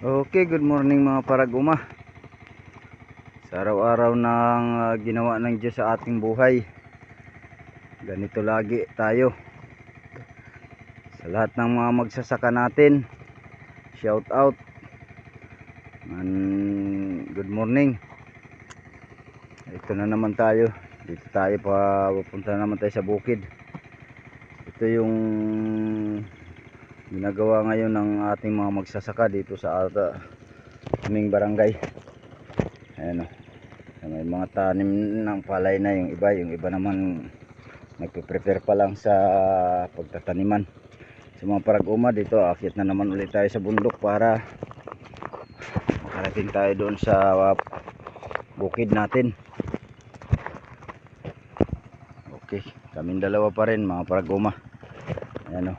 Okay, good morning mga paraguma. Sa araw-araw ng ginawa ng Diyos sa ating buhay, ganito lagi tayo. Sa lahat ng mga magsasaka natin, shout out and good morning. Ito na naman tayo. Dito tayo pupunta naman tayo sa bukid. Ito yung ginagawa ngayon ng ating mga magsasaka dito sa aming barangay. Ayan o, may mga tanim ng palay na, yung iba naman nagpe-prepare pa lang sa pagtataniman. Sa mga paraguma, dito akit na naman ulit tayo sa bundok para makarating tayo doon sa bukid natin. Okay, kaming dalawa pa rin mga paraguma. Ayan o,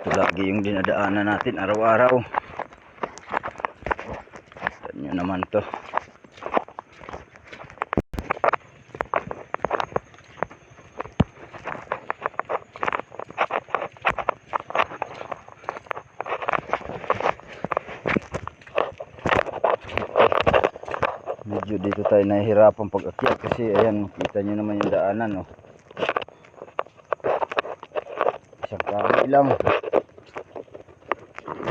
ito lagi yung dinadaanan natin araw-araw. Saan nyo naman to? Medyo dito tayo nahihirapan pag-akyat kasi ayan, kita nyo naman yung daanan, oh. Isang kami lang.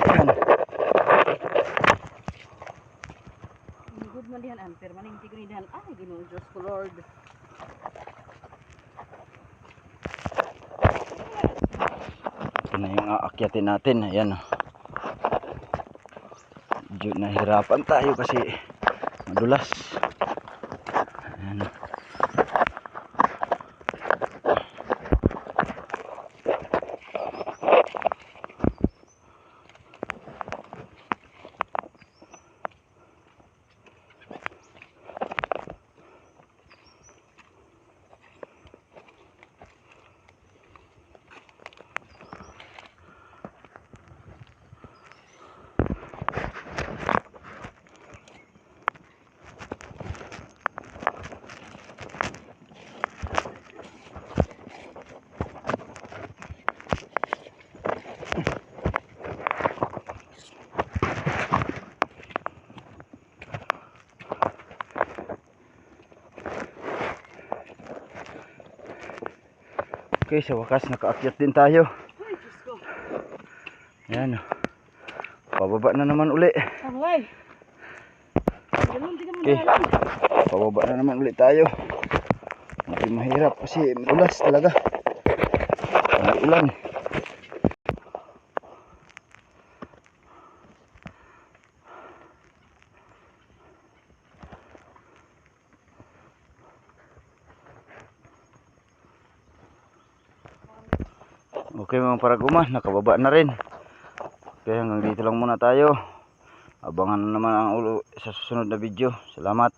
Ayan. Good man dihan an permanent tigri dihan. Ay Ginoo Diyos ko Lord. Ito na yung aakyatin natin. Ayan, oh. Medyo nahihirapan tayo kasi madulas. Ayan. Okay, sa wakas nakaakyat din tayo. Ay Diyos ko. Ayan, oh. Pababa na naman uli. Ay. Ganun di ka mo Okay, dalan. pababa na naman uli tayo. Medyo mahirap kasi madulas talaga. May ulan. Okay mga paraguma, nakababa na rin. Okay, hanggang dito lang muna tayo. Abangan na naman ang ulo sa susunod na video. Salamat.